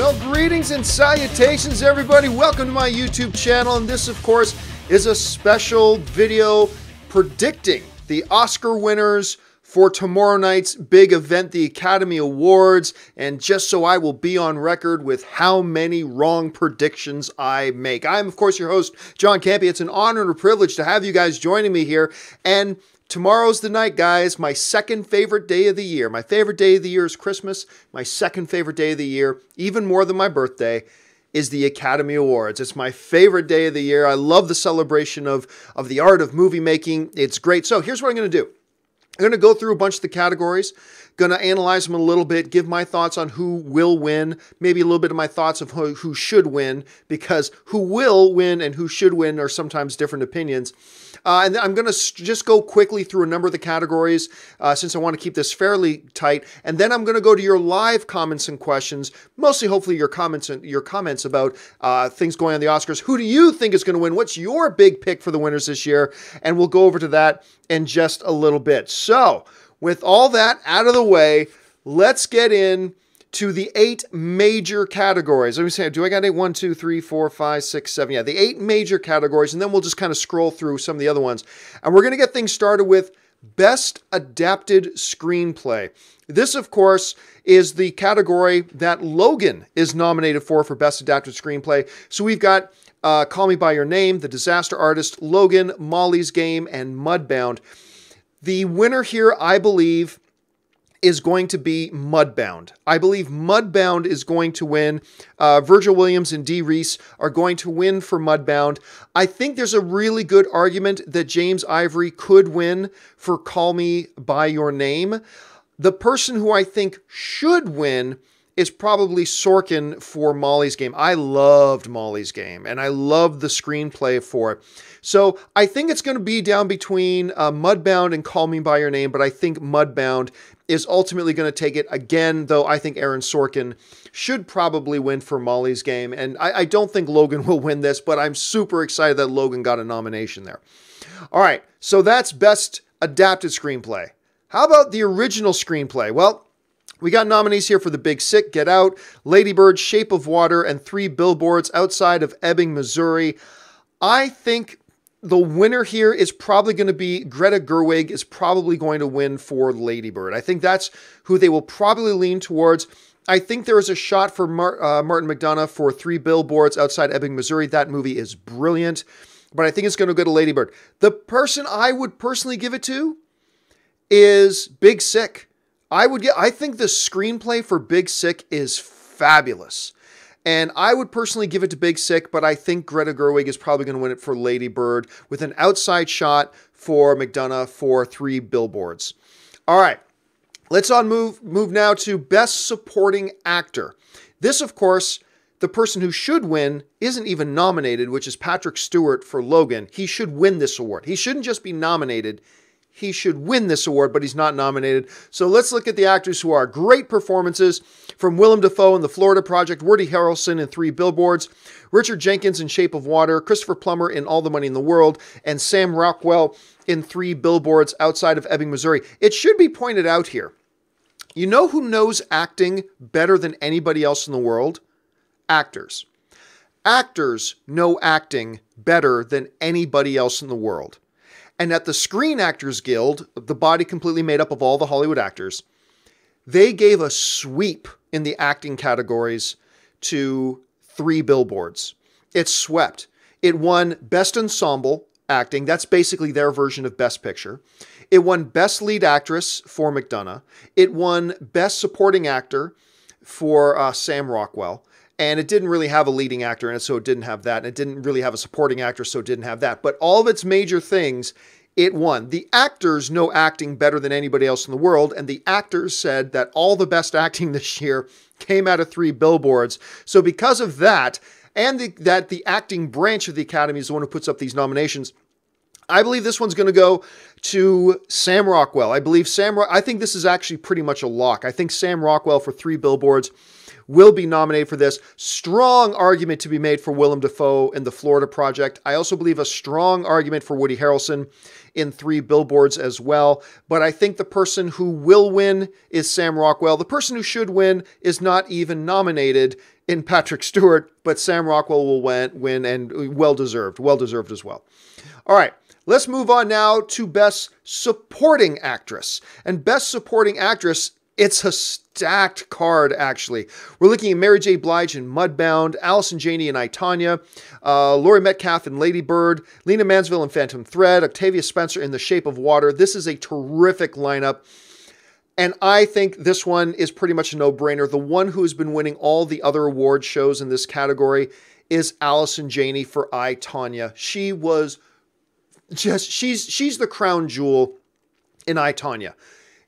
Well, greetings and salutations, everybody. Welcome to my YouTube channel. And this, of course, is a special video predicting the Oscar winners for tomorrow night's big event, the Academy Awards. And just so I will be on record with how many wrong predictions I make. I'm, of course, your host, John Campea. It's an honor and a privilege to have you guys joining me here. And tomorrow's the night, guys. My second favorite day of the year. My favorite day of the year is Christmas. My second favorite day of the year, even more than my birthday, is the Academy Awards. It's my favorite day of the year. I love the celebration of the art of movie making. It's great. So here's what I'm going to do. I'm going to go through a bunch of the categories, going to analyze them a little bit, give my thoughts on who will win, maybe a little bit of my thoughts of who should win, because who will win and who should win are sometimes different opinions. And I'm going to just go quickly through a number of the categories since I want to keep this fairly tight. And then I'm going to go to your live comments and questions, mostly hopefully your comments about things going on the Oscars. Who do you think is going to win? What's your big pick for the winners this year? And we'll go over to that in just a little bit. So with all that out of the way, let's get in to the 8 major categories. Let me say, do I got 8? 1, 2, 3, 4, 5, 6, 7. Yeah, the 8 major categories, and then we'll just kind of scroll through some of the other ones. And we're going to get things started with Best Adapted Screenplay. This, of course, is the category that Logan is nominated for Best Adapted Screenplay. So we've got Call Me By Your Name, The Disaster Artist, Logan, Molly's Game, and Mudbound. The winner here, I believe, is going to be Mudbound. I believe Mudbound is going to win. Virgil Williams and Dee Reese are going to win for Mudbound. I think there's a really good argument that James Ivory could win for Call Me By Your Name. The person who I think should win is probably Sorkin for Molly's Game. I loved Molly's Game, and I loved the screenplay for it. So I think it's going to be down between Mudbound and Call Me By Your Name, but I think Mudbound is ultimately going to take it again, though I think Aaron Sorkin should probably win for Molly's Game. And I don't think Logan will win this, but I'm super excited that Logan got a nomination there. All right, so that's Best Adapted Screenplay. How about the original screenplay? Well, we got nominees here for The Big Sick, Get Out, Lady Bird, Shape of Water, and 3 Billboards Outside of Ebbing, Missouri. I think the winner here is probably going to be Greta Gerwig is probably going to win for Lady Bird. I think that's who they will probably lean towards. I think there is a shot for Martin McDonagh for 3 Billboards Outside Ebbing, Missouri. That movie is brilliant, but I think it's going to go to Lady Bird. The person I would personally give it to is Big Sick. I think the screenplay for Big Sick is fabulous. And I would personally give it to Big Sick, but I think Greta Gerwig is probably going to win it for Lady Bird with an outside shot for McDonagh for 3 Billboards. All right, let's move now to Best Supporting Actor. This, of course, the person who should win isn't even nominated, which is Patrick Stewart for Logan. He should win this award. He shouldn't just be nominated. He should win this award, but he's not nominated. So let's look at the actors who are great performances from Willem Dafoe in The Florida Project, Woody Harrelson in 3 Billboards, Richard Jenkins in Shape of Water, Christopher Plummer in All the Money in the World, and Sam Rockwell in 3 Billboards Outside of Ebbing, Missouri. It should be pointed out here. You know who knows acting better than anybody else in the world? Actors. Actors know acting better than anybody else in the world. And at the Screen Actors Guild, the body completely made up of all the Hollywood actors, they gave a sweep in the acting categories to 3 Billboards. It swept. It won Best Ensemble Acting. That's basically their version of Best Picture. It won Best Lead Actress for McDonagh. It won Best Supporting Actor for Sam Rockwell. And it didn't really have a leading actor in it, so it didn't have that. And it didn't really have a supporting actor, so it didn't have that. But all of its major things, it won. The actors know acting better than anybody else in the world, and the actors said that all the best acting this year came out of 3 Billboards. So because of that, and that the acting branch of the Academy is the one who puts up these nominations, I believe this one's going to go to Sam Rockwell. I think this is actually pretty much a lock. I think Sam Rockwell for 3 Billboards will be nominated for this. Strong argument to be made for Willem Dafoe in The Florida Project. I also believe a strong argument for Woody Harrelson in 3 Billboards as well. But I think the person who will win is Sam Rockwell. The person who should win is not even nominated in Patrick Stewart, but Sam Rockwell will win, and well-deserved as well. All right, let's move on now to Best Supporting Actress. And Best Supporting Actress, it's a stacked card, actually. We're looking at Mary J. Blige in Mudbound, Allison Janney in I, Tonya, Laurie Metcalf in Lady Bird, Lena Mansville in Phantom Thread, Octavia Spencer in The Shape of Water. This is a terrific lineup. And I think this one is pretty much a no-brainer. The one who has been winning all the other award shows in this category is Allison Janney for I, Tonya. She was just, she's the crown jewel in I, Tonya.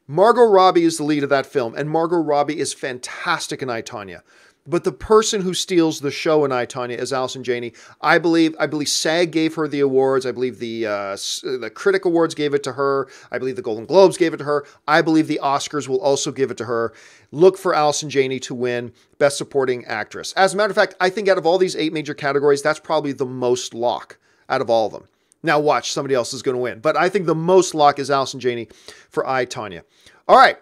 Margot Robbie is the lead of that film, and Margot Robbie is fantastic in I, Tonya. But the person who steals the show in I, Tonya is Allison Janney. I believe SAG gave her the awards. I believe the Critic Awards gave it to her. I believe the Golden Globes gave it to her. I believe the Oscars will also give it to her. Look for Allison Janney to win Best Supporting Actress. As a matter of fact, I think out of all these 8 major categories, that's probably the most lock out of all of them. Now watch, somebody else is going to win. But I think the most lock is Allison Janney for I, Tonya. All right,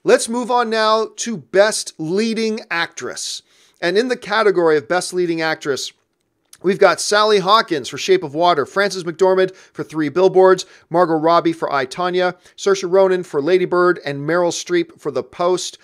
let's move on now to Best Leading Actress. And in the category of Best Leading Actress, we've got Sally Hawkins for Shape of Water, Frances McDormand for 3 Billboards, Margot Robbie for I, Tonya, Saoirse Ronan for Lady Bird, and Meryl Streep for The Post.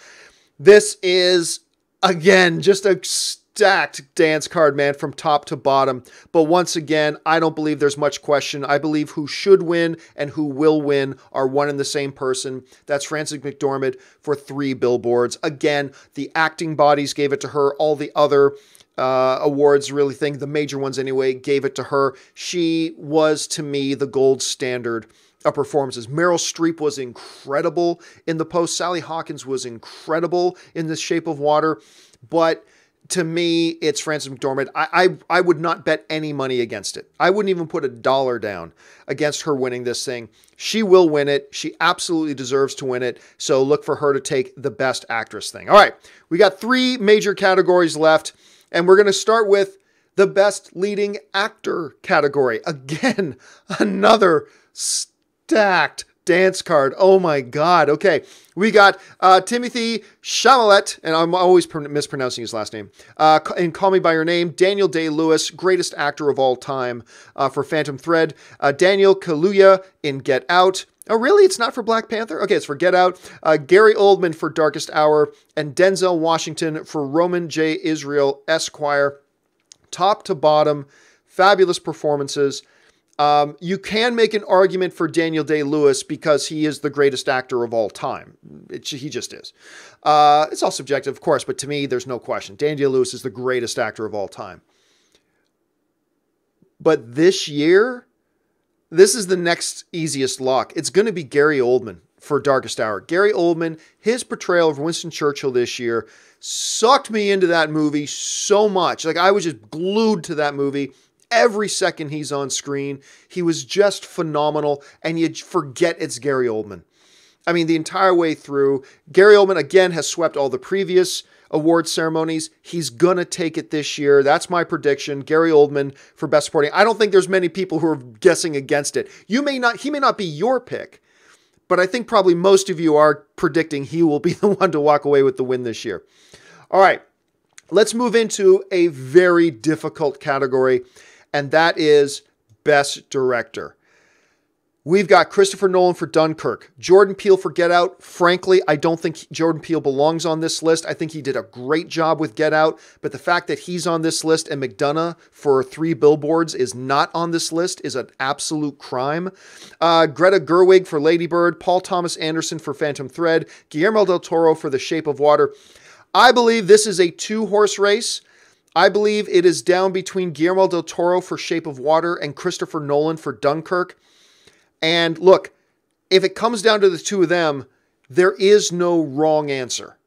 This is, again, just a stacked dance card, man, from top to bottom. But once again, I don't believe there's much question. I believe who should win and who will win are one and the same person. That's Frances McDormand for 3 Billboards. Again, the acting bodies gave it to her. All the other awards, really think, the major ones anyway, gave it to her. She was, to me, the gold standard of performances. Meryl Streep was incredible in The Post. Sally Hawkins was incredible in The Shape of Water. But to me, it's Frances McDormand. I would not bet any money against it. I wouldn't even put $1 down against her winning this thing. She will win it. She absolutely deserves to win it. So look for her to take the Best Actress thing. All right, we got 3 major categories left, and we're going to start with the Best Leading Actor category. Again, another stacked dance card. Oh my God. Okay. We got Timothée Chalamet, and I'm always mispronouncing his last name, in Call Me By Your Name. Daniel Day-Lewis, greatest actor of all time, for Phantom Thread. Daniel Kaluuya in Get Out. Oh, really? It's not for Black Panther? Okay, it's for Get Out. Gary Oldman for Darkest Hour, and Denzel Washington for Roman J. Israel, Esquire. Top to bottom, fabulous performances. You can make an argument for Daniel Day-Lewis because he is the greatest actor of all time. He just is. It's all subjective, of course, but to me, there's no question. Daniel Day-Lewis is the greatest actor of all time. But this year, this is the next easiest lock. It's going to be Gary Oldman for Darkest Hour. Gary Oldman, his portrayal of Winston Churchill this year sucked me into that movie so much. Like, I was just glued to that movie. Every second he's on screen, he was just phenomenal, and you forget it's Gary Oldman. I mean, the entire way through, Gary Oldman, again, has swept all the previous award ceremonies. He's going to take it this year. That's my prediction. Gary Oldman for Best Supporting. I don't think there's many people who are guessing against it. He may not be your pick, but I think probably most of you are predicting he will be the one to walk away with the win this year. All right, let's move into a very difficult category, and that is Best Director. We've got Christopher Nolan for Dunkirk, Jordan Peele for Get Out. Frankly, I don't think Jordan Peele belongs on this list. I think he did a great job with Get Out, but the fact that he's on this list and McDonough for 3 Billboards is not on this list is an absolute crime. Greta Gerwig for Lady Bird, Paul Thomas Anderson for Phantom Thread, Guillermo del Toro for The Shape of Water. I believe this is a 2-horse race. I believe it is down between Guillermo del Toro for Shape of Water and Christopher Nolan for Dunkirk. And look, if it comes down to the two of them, there is no wrong answer.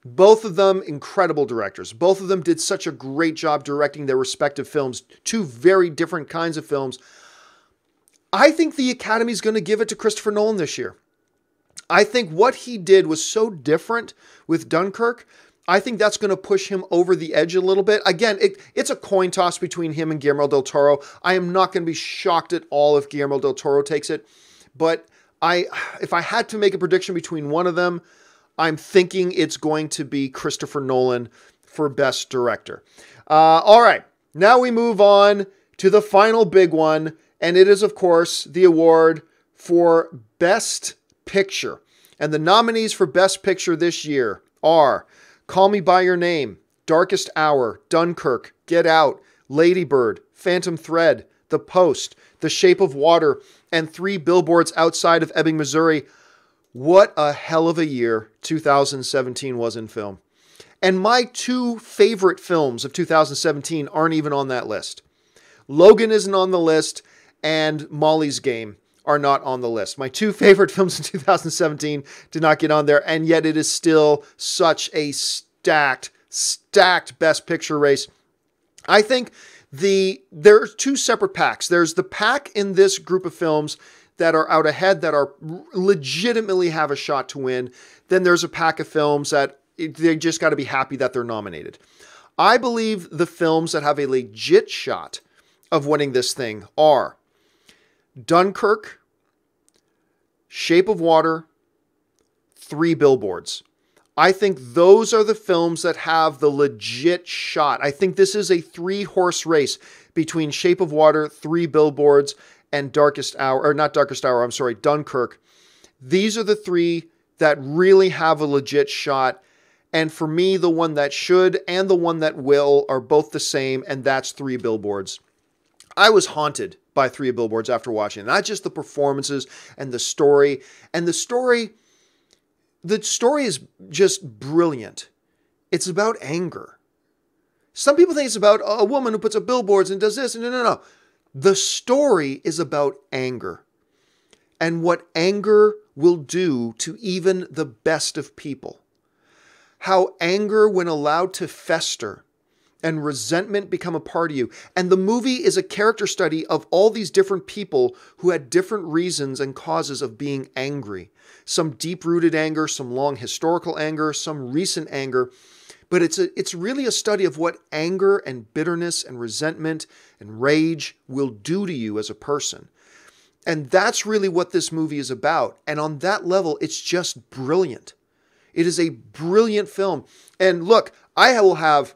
Both of them incredible directors. Both of them did such a great job directing their respective films. 2 very different kinds of films. I think the Academy is going to give it to Christopher Nolan this year. I think what he did was so different with Dunkirk. I think that's going to push him over the edge a little bit. Again, it's a coin toss between him and Guillermo del Toro. I am not going to be shocked at all if Guillermo del Toro takes it. But if I had to make a prediction between one of them, I'm thinking it's going to be Christopher Nolan for Best Director. All right, now we move on to the final big one, and it is, of course, the award for Best Picture. And the nominees for Best Picture this year are Call Me By Your Name, Darkest Hour, Dunkirk, Get Out, Lady Bird, Phantom Thread, The Post, The Shape of Water, and 3 Billboards Outside of Ebbing, Missouri. What a hell of a year 2017 was in film. And my 2 favorite films of 2017 aren't even on that list. Logan isn't on the list, and Molly's Game are not on the list. My 2 favorite films in 2017 did not get on there, and yet it is still such a stacked Best Picture race. I think there are 2 separate packs. There's the pack in this group of films that are out ahead, that are legitimately have a shot to win. Then there's a pack of films that they just got to be happy that they're nominated. I believe the films that have a legit shot of winning this thing are Dunkirk, Shape of Water, 3 Billboards. I think those are the films that have the legit shot. I think this is a 3-horse race between Shape of Water, 3 Billboards, and Dunkirk. These are the 3 that really have a legit shot. And for me, the one that should and the one that will are both the same, and that's 3 Billboards. I was haunted by 3 Billboards after watching it. Not just the performances and the story. And the story is just brilliant. It's about anger. Some people think it's about a woman who puts up billboards and does this. No. The story is about anger. And what anger will do to even the best of people. How anger, when allowed to fester, and resentment become a part of you. And the movie is a character study of all these different people who had different reasons and causes of being angry. Some deep-rooted anger, some long historical anger, some recent anger. But it's really a study of what anger and bitterness and resentment and rage will do to you as a person. And that's really what this movie is about. And on that level, it's just brilliant. It is a brilliant film. And look, I will have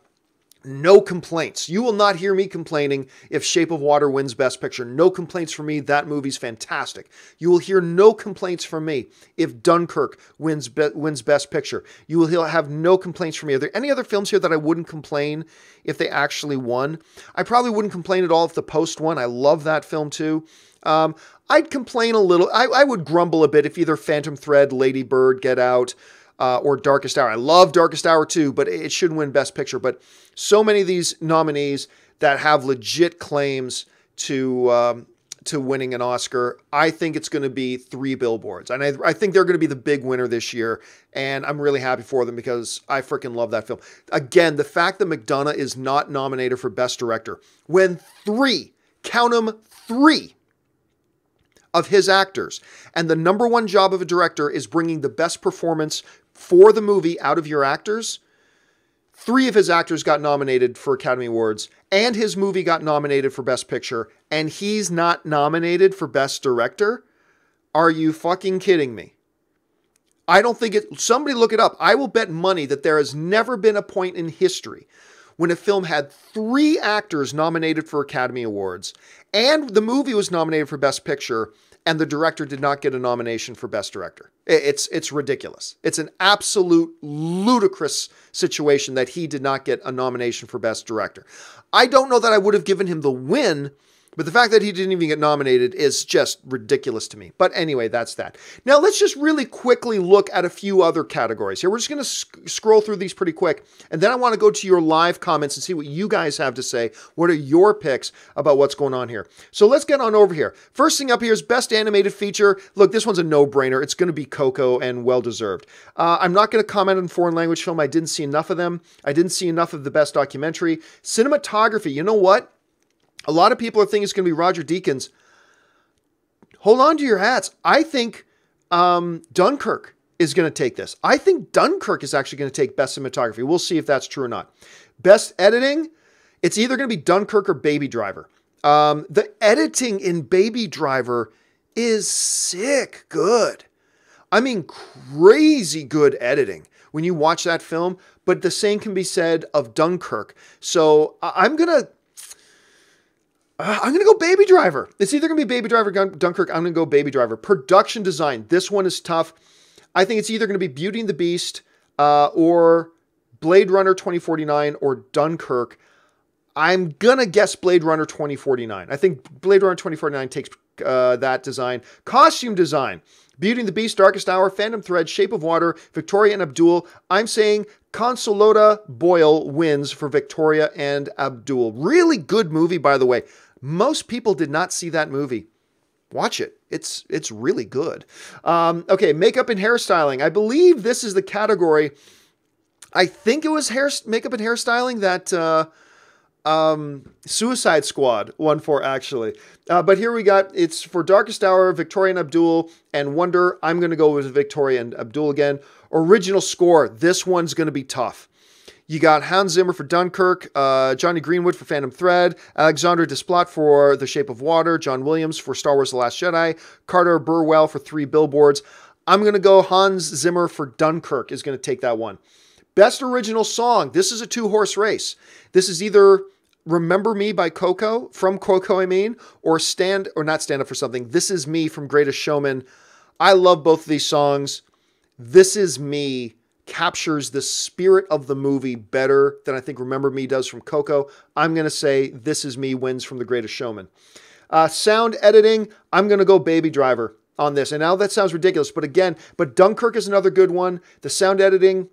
no complaints. You will not hear me complaining if Shape of Water wins Best Picture. No complaints from me. That movie's fantastic. You will hear no complaints from me if Dunkirk wins Best Picture. You will have no complaints from me. Are there any other films here that I wouldn't complain if they actually won? I probably wouldn't complain at all if The Post won. I love that film too. I'd complain a little. I would grumble a bit if either Phantom Thread, Lady Bird, Get Out, or Darkest Hour. I love Darkest Hour too, but it shouldn't win Best Picture. But so many of these nominees that have legit claims to winning an Oscar, I think it's going to be 3 Billboards. And I think they're going to be the big winner this year. And I'm really happy for them because I freaking love that film. Again, the fact that McDonough is not nominated for Best Director, when 3, count them 3, of his actors, and the number one job of a director is bringing the best performance for the movie out of your actors. 3 of his actors got nominated for Academy Awards, and his movie got nominated for Best Picture, and he's not nominated for Best Director? Are you fucking kidding me? I don't think it... Somebody look it up. I will bet money that there has never been a point in history when a film had 3 actors nominated for Academy Awards, and the movie was nominated for Best Picture, and the director did not get a nomination for Best Director. It's ridiculous. It's an absolute ludicrous situation that he did not get a nomination for Best Director. I don't know that I would have given him the win, but the fact that he didn't even get nominated is just ridiculous to me. But anyway, that's that. Now let's just really quickly look at a few other categories here. We're just going to scroll through these pretty quick. And then I want to go to your live comments and see what you guys have to say. What are your picks about what's going on here? So let's get on over here. First thing up here is Best Animated Feature. Look, this one's a no-brainer. It's going to be Coco, and well-deserved. I'm not going to comment on foreign language film. I didn't see enough of them. I didn't see enough of the Best Documentary. Cinematography, you know what? A lot of people are thinking it's going to be Roger Deakins. Hold on to your hats. I think Dunkirk is going to take this. I think Dunkirk is actually going to take Best Cinematography. We'll see if that's true or not. Best Editing, it's either going to be Dunkirk or Baby Driver. The editing in Baby Driver is sick good. I mean, crazy good editing when you watch that film, but the same can be said of Dunkirk. So I'm going to go Baby Driver. It's either going to be Baby Driver or Dunkirk. I'm going to go Baby Driver. Production design. This one is tough. I think it's either going to be Beauty and the Beast or Blade Runner 2049 or Dunkirk. I'm going to guess Blade Runner 2049. I think Blade Runner 2049 takes that design. Costume design. Beauty and the Beast, Darkest Hour, Phantom Thread, Shape of Water, Victoria and Abdul. I'm saying Consolata Boyle wins for Victoria and Abdul. Really good movie, by the way. Most people did not see that movie. Watch it. It's really good. Okay, makeup and hairstyling. I believe this is the category. I think it was makeup and hairstyling that Suicide Squad won for, actually. But here we got, it's for Darkest Hour, Victoria and Abdul, and Wonder. I'm going to go with Victoria and Abdul again. Original score. This one's going to be tough. You got Hans Zimmer for Dunkirk, Johnny Greenwood for Phantom Thread, Alexandre Desplat for The Shape of Water, John Williams for Star Wars The Last Jedi, Carter Burwell for 3 Billboards. I'm going to go Hans Zimmer for Dunkirk is going to take that one. Best original song. This is a 2-horse race. This is either Remember Me by Coco, from Coco I mean, or not Stand Up for Something. This Is Me from Greatest Showman. I love both of these songs. This Is Me captures the spirit of the movie better than I think Remember Me does from Coco. I'm going to say This Is Me wins from The Greatest Showman. Sound editing, I'm going to go Baby Driver on this. And now that sounds ridiculous, but Dunkirk is another good one. The sound editing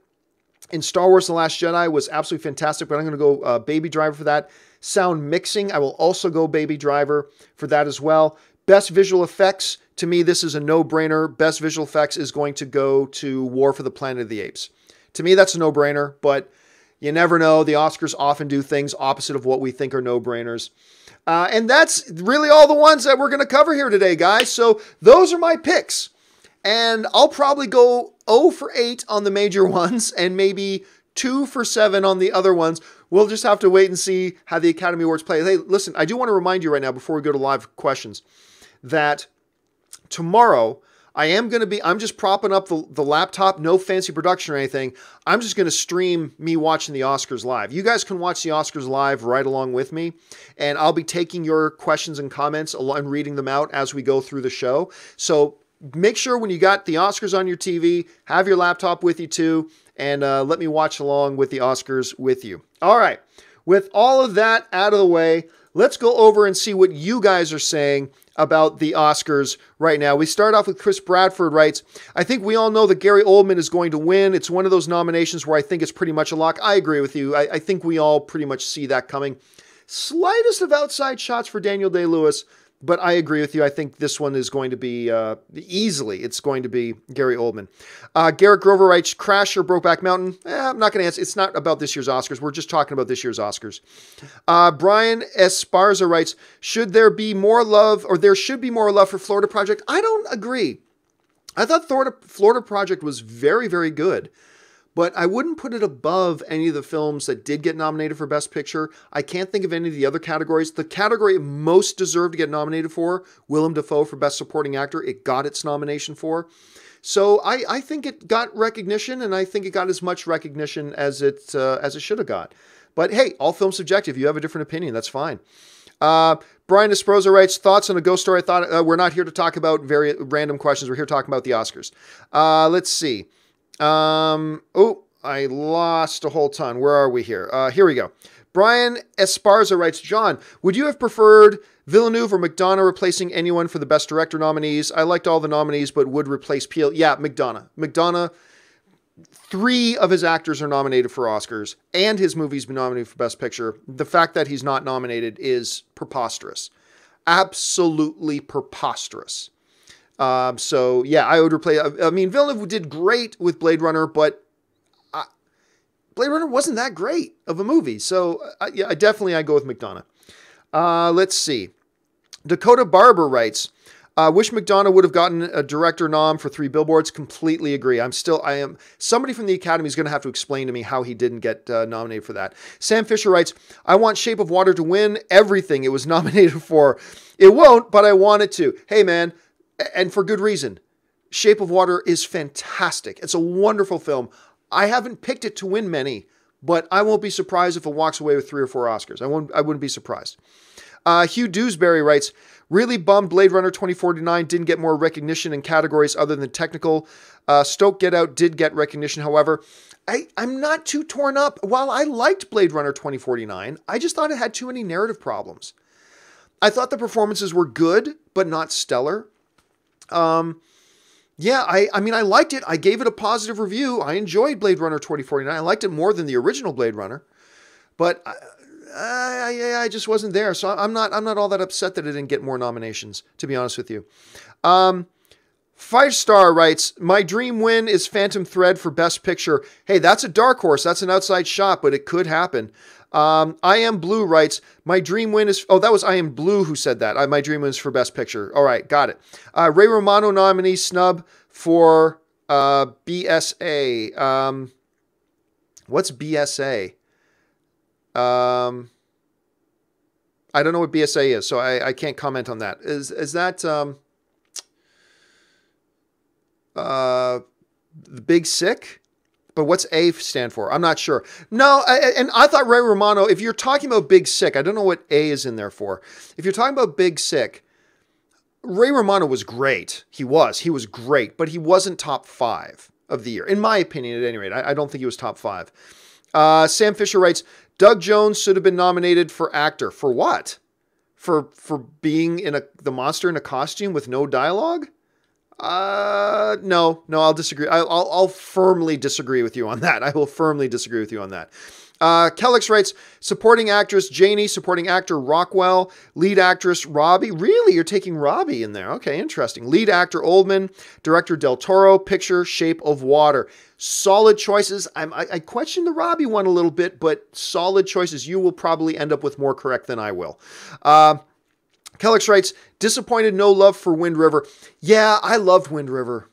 in Star Wars The Last Jedi was absolutely fantastic, but I'm going to go Baby Driver for that. Sound mixing, I will also go Baby Driver for that as well. Best visual effects, to me, this is a no-brainer. Best visual effects is going to go to War for the Planet of the Apes. To me, that's a no-brainer, but you never know. The Oscars often do things opposite of what we think are no-brainers. And that's really all the ones that we're going to cover here today, guys. So those are my picks. And I'll probably go 0 for 8 on the major ones and maybe 2 for 7 on the other ones. We'll just have to wait and see how the Academy Awards play. Hey, listen, I do want to remind you right now before we go to live questions that tomorrow I'm just propping up the laptop, no fancy production or anything. I'm just going to stream me watching the Oscars live. You guys can watch the Oscars live right along with me, and I'll be taking your questions and comments and reading them out as we go through the show. So make sure when you got the Oscars on your TV, have your laptop with you too, and let me watch along with the Oscars with you. All right, with all of that out of the way, let's go over and see what you guys are saying about the Oscars right now. We start off with Chris Bradford writes, I think we all know that Gary Oldman is going to win. It's one of those nominations where I think it's pretty much a lock. I agree with you. I think we all pretty much see that coming. Slightest of outside shots for Daniel Day-Lewis, but I agree with you. I think this one is going to be easily. It's going to be Gary Oldman. Garrett Grover writes, Crash or Brokeback Mountain? I'm not going to answer. It's not about this year's Oscars. We're just talking about this year's Oscars. Brian Esparza writes, should there be more love, or there should be more love for Florida Project? I don't agree. I thought Florida Project was very, very good. But I wouldn't put it above any of the films that did get nominated for Best Picture. I can't think of any of the other categories. The category it most deserved to get nominated for, Willem Dafoe for Best Supporting Actor, it got its nomination for. So I think it got recognition, and I think it got as much recognition as it should have got. But hey, all films subjective. You have a different opinion. That's fine. Brian Esproza writes, thoughts on a ghost story? I thought we're not here to talk about very random questions. We're here talking about the Oscars. Let's see. I lost a whole ton. Where are we here? Here we go. Brian Esparza writes, John, would you have preferred Villeneuve or McDonough replacing anyone for the Best Director nominees? I liked all the nominees, but would replace Peele. Yeah, McDonough. McDonough, 3 of his actors are nominated for Oscars, and his movie's been nominated for Best Picture. The fact that he's not nominated is preposterous. Absolutely preposterous. So yeah, I would replace, I mean, Villeneuve did great with Blade Runner, but Blade Runner wasn't that great of a movie. So yeah, I go with McDonough. Let's see. Dakota Barber writes, Wish Mcdormand would have gotten a director nom for 3 Billboards. Completely agree. Somebody from the Academy is going to have to explain to me how he didn't get nominated for that. Sam Fisher writes, I want Shape of Water to win everything it was nominated for. It won't, but I want it to. Hey, man, and for good reason. Shape of Water is fantastic. It's a wonderful film. I haven't picked it to win many, but I won't be surprised if it walks away with 3 or 4 Oscars. I wouldn't be surprised. Hugh Dewsbury writes, really bummed Blade Runner 2049 didn't get more recognition in categories other than technical. Stoke Get Out did get recognition, however. I'm not too torn up. While I liked Blade Runner 2049, I just thought it had too many narrative problems. I thought the performances were good, but not stellar. Yeah, I mean, I liked it. I gave it a positive review. I enjoyed Blade Runner 2049. I liked it more than the original Blade Runner, but I just wasn't there. So I'm not all that upset that it didn't get more nominations, to be honest with you. 5-Star writes, my dream win is Phantom Thread for Best Picture. Hey, that's a dark horse. That's an outside shot, but it could happen. I Am Blue writes, my dream win is... Oh, that was I Am Blue who said that. My dream win is for Best Picture. All right, got it. Ray Romano nominee snub for BSA. What's BSA? I don't know what BSA is, so I can't comment on that. Is that the Big Sick? But what's A stand for? I'm not sure. No, and I thought Ray Romano, if you're talking about Big Sick, I don't know what A is in there for. If you're talking about Big Sick, Ray Romano was great. He was great, but he wasn't top 5 of the year. In my opinion, at any rate, I don't think he was top 5. Sam Fisher writes, Doug Jones should have been nominated for actor. For what? For being the monster in a costume with no dialogue? No, I'll disagree. I'll firmly disagree with you on that. I will firmly disagree with you on that. Kellix writes, supporting actress Janie, supporting actor Rockwell, lead actress Robbie. Really? You're taking Robbie in there. Okay, interesting. Lead actor Oldman, director Del Toro, picture Shape of Water. Solid choices. I question the Robbie one a little bit, but solid choices. You will probably end up with more correct than I will. Kellix writes, disappointed no love for Wind River. Yeah, I loved Wind River.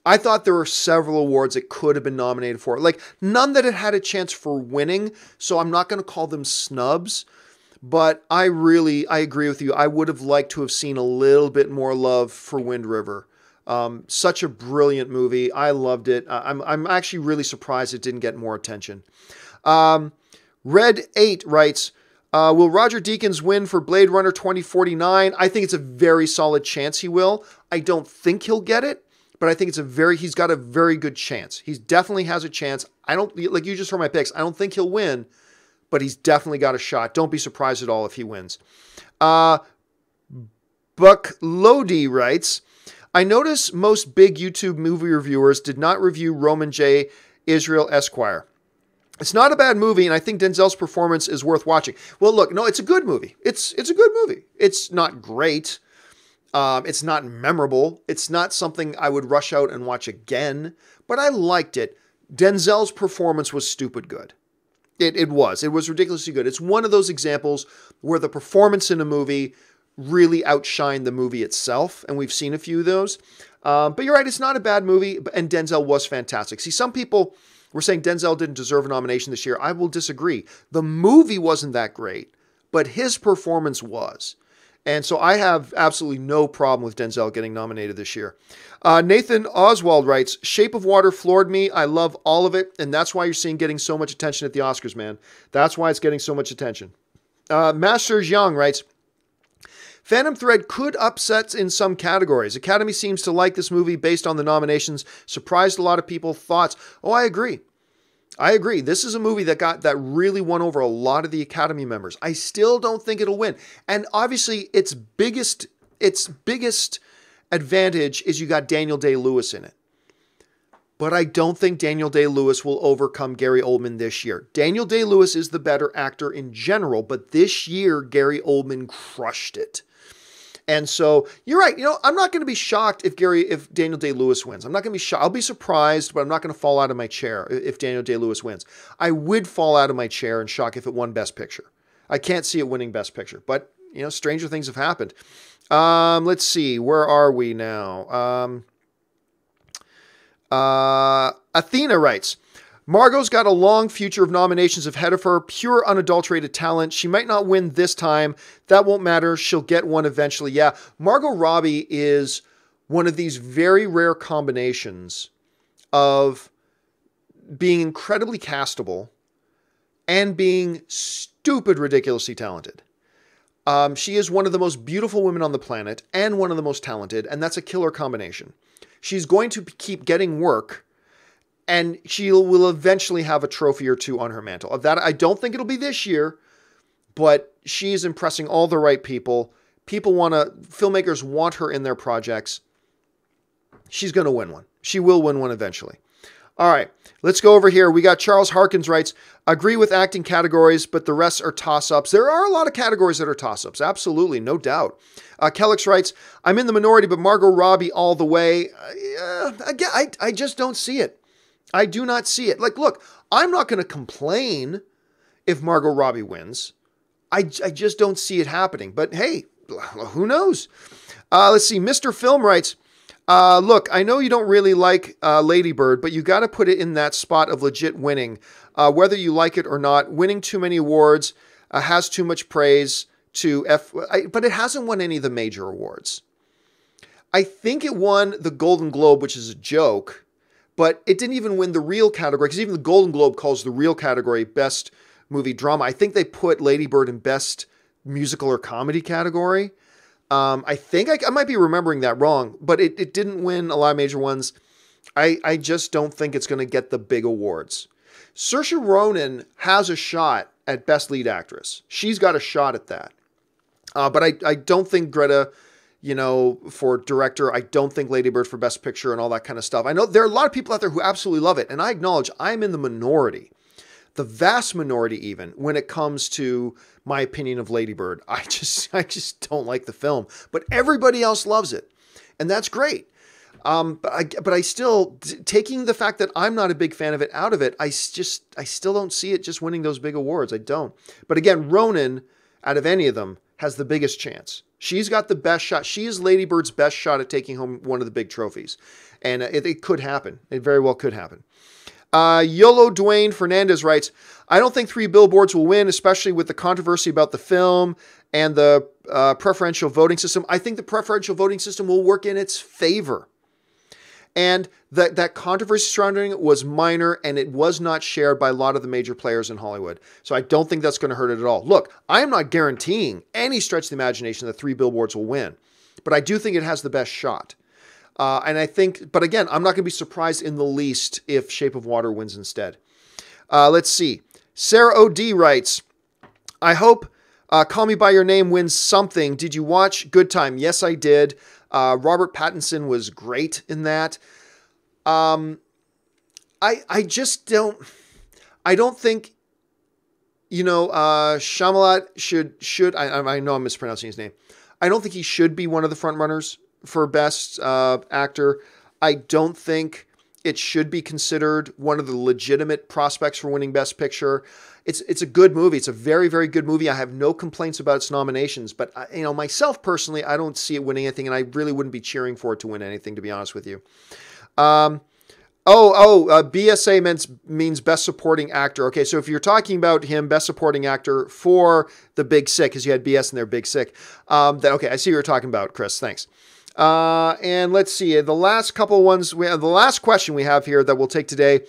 I thought there were several awards it could have been nominated for. Like, none that it had a chance for winning, so I'm not going to call them snubs. But I agree with you. I would have liked to have seen a little bit more love for Wind River. Such a brilliant movie. I loved it. I'm actually really surprised it didn't get more attention. Red 8 writes, will Roger Deakins win for Blade Runner 2049? I think it's a very solid chance he will. I don't think he'll get it, but I think he's got a very good chance. He definitely has a chance. Like you just heard my picks, I don't think he'll win, but he's definitely got a shot. Don't be surprised at all if he wins. Buck Lodi writes, I notice most big YouTube movie reviewers did not review Roman J. Israel Esquire. It's not a bad movie, and I think Denzel's performance is worth watching. Well, look, no, it's a good movie. It's a good movie. It's not great. It's not memorable. It's not something I would rush out and watch again, but I liked it. Denzel's performance was stupid good. It was ridiculously good. It's one of those examples where the performance in a movie really outshined the movie itself, and we've seen a few of those. But you're right, it's not a bad movie, and Denzel was fantastic. See, some people were saying Denzel didn't deserve a nomination this year. I will disagree. The movie wasn't that great, but his performance was. And so I have absolutely no problem with Denzel getting nominated this year. Nathan Oswald writes, Shape of Water floored me. I love all of it, and that's why you're seeing getting so much attention at the Oscars, man. That's why it's getting so much attention. Masters Young writes, Phantom Thread could upset in some categories. Academy seems to like this movie based on the nominations. Surprised a lot of people. Thoughts? Oh, I agree. This is a movie that really won over a lot of the Academy members. I still don't think it'll win. And obviously its biggest advantage is you got Daniel Day-Lewis in it. But I don't think Daniel Day-Lewis will overcome Gary Oldman this year. Daniel Day-Lewis is the better actor in general, but this year Gary Oldman crushed it. And so you're right. I'm not going to be shocked if Daniel Day-Lewis wins. I'm not going to be shocked. I'll be surprised, but I'm not going to fall out of my chair if Daniel Day-Lewis wins. I would fall out of my chair in shock if it won Best Picture. I can't see it winning Best Picture, but stranger things have happened. Let's see. Where are we now? Athena writes, Margot's got a long future of nominations ahead of her, pure unadulterated talent. She might not win this time. That won't matter. She'll get one eventually. Yeah, Margot Robbie is one of these very rare combinations of being incredibly castable and being stupid, ridiculously talented. She is one of the most beautiful women on the planet and one of the most talented, and that's a killer combination. She's going to keep getting work, and she will eventually have a trophy or two on her mantle. Of that, I don't think it'll be this year, but she is impressing all the right people. Filmmakers want her in their projects. She's going to win one. She will win one eventually. All right, let's go over here. We got Charles Harkins writes, agree with acting categories, but the rest are toss-ups. There are a lot of categories that are toss-ups. Absolutely, no doubt. Kellix writes, I'm in the minority, but Margot Robbie all the way. Again, I just don't see it. I do not see it. Like, look, I'm not going to complain if Margot Robbie wins. I just don't see it happening. But hey, who knows? Let's see. Mr. Film writes, look, I know you don't really like Lady Bird, but you got to put it in that spot of legit winning. Whether you like it or not, winning too many awards has too much praise but it hasn't won any of the major awards. I think it won the Golden Globe, which is a joke, but it didn't even win the real category, because even the Golden Globe calls the real category Best Movie Drama. I think they put Lady Bird in Best Musical or Comedy category. I think I might be remembering that wrong, but it didn't win a lot of major ones. I just don't think it's going to get the big awards. Saoirse Ronan has a shot at Best Lead Actress. She's got a shot at that. But I don't think Greta, for director, I don't think Lady Bird for Best Picture and all that kind of stuff. I know there are a lot of people out there who absolutely love it, and I acknowledge I'm in the minority. The vast minority even, when it comes to my opinion of Lady Bird. I just don't like the film. But everybody else loves it. And that's great. But I still, taking the fact that I'm not a big fan of it out of it, I still don't see it just winning those big awards. I don't. But again, Ronan, out of any of them, has the biggest chance. She's got the best shot. She is Lady Bird's best shot at taking home one of the big trophies. And it could happen. It very well could happen. Yolo Dwayne Fernandez writes, I don't think 3 Billboards will win, especially with the controversy about the film and the preferential voting system. I think the preferential voting system will work in its favor. And that controversy surrounding it was minor, and it was not shared by a lot of the major players in Hollywood. So I don't think that's going to hurt it at all. Look, I am not guaranteeing any stretch of the imagination that 3 Billboards will win, but I do think it has the best shot. And I think, but again, I'm not going to be surprised in the least if Shape of Water wins instead. Let's see. Sarah O.D. writes, I hope Call Me By Your Name wins something. Did you watch Good Time? Yes, I did. Robert Pattinson was great in that. I don't think, Shyamalan should, I know I'm mispronouncing his name. I don't think he should be one of the front runners for Best Actor. I don't think it should be considered one of the legitimate prospects for winning Best Picture. It's a good movie. It's a very, very good movie. I have no complaints about its nominations, but myself personally, I don't see it winning anything, and I really wouldn't be cheering for it to win anything, to be honest with you. BSA means Best Supporting Actor. Okay, so if you're talking about him, Best Supporting Actor for The Big Sick, because you had BS in there, Big Sick. Okay, I see what you're talking about, Chris. Thanks. And let's see, the last couple ones, the last question we have here that we'll take today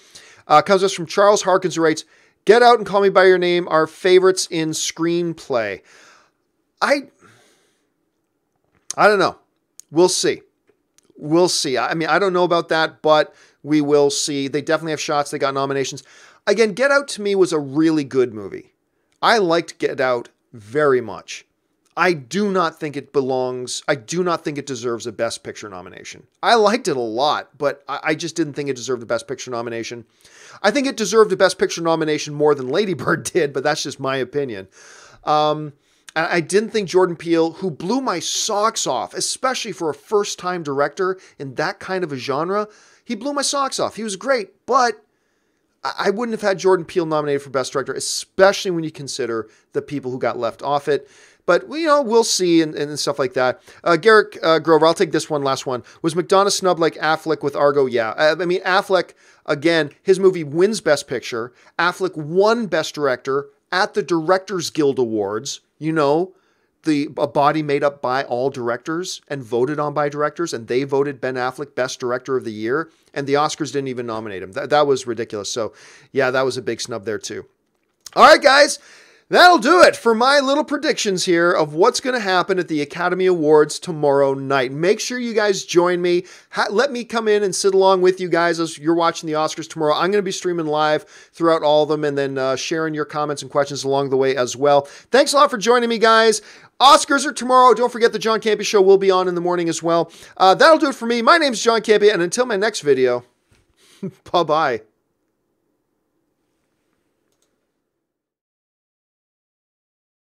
comes to us from Charles Harkins, who writes, Get Out and Call Me By Your Name are favorites in screenplay. I don't know. We'll see. We'll see. I mean, I don't know about that, but we will see. They definitely have shots. They got nominations. Again, Get Out to me was a really good movie. I liked Get Out very much. I do not think it belongs. I do not think it deserves a Best Picture nomination. I liked it a lot, but I just didn't think it deserved a Best Picture nomination. I think it deserved a Best Picture nomination more than Lady Bird did, but that's just my opinion. I didn't think Jordan Peele, who blew my socks off, especially for a first-time director in that kind of a genre, he blew my socks off. He was great, but I wouldn't have had Jordan Peele nominated for Best Director, especially when you consider the people who got left off it. But, you know, we'll see and stuff like that. Garrett Grover, I'll take this one, last one. Was McDonough snubbed like Affleck with Argo? Yeah. I mean, Affleck, again, his movie wins Best Picture. Affleck won Best Director at the Directors Guild Awards. You know, a body made up by all directors and voted on by directors, and they voted Ben Affleck Best Director of the Year, and the Oscars didn't even nominate him. That was ridiculous. So, yeah, that was a big snub there, too. All right, guys. That'll do it for my little predictions here of what's going to happen at the Academy Awards tomorrow night. Make sure you guys join me. Let me come in and sit along with you guys as you're watching the Oscars tomorrow. I'm going to be streaming live throughout all of them and then sharing your comments and questions along the way as well. Thanks a lot for joining me, guys. Oscars are tomorrow. Don't forget the John Campea Show will be on in the morning as well. That'll do it for me. My name's John Campea, and until my next video, bye-bye.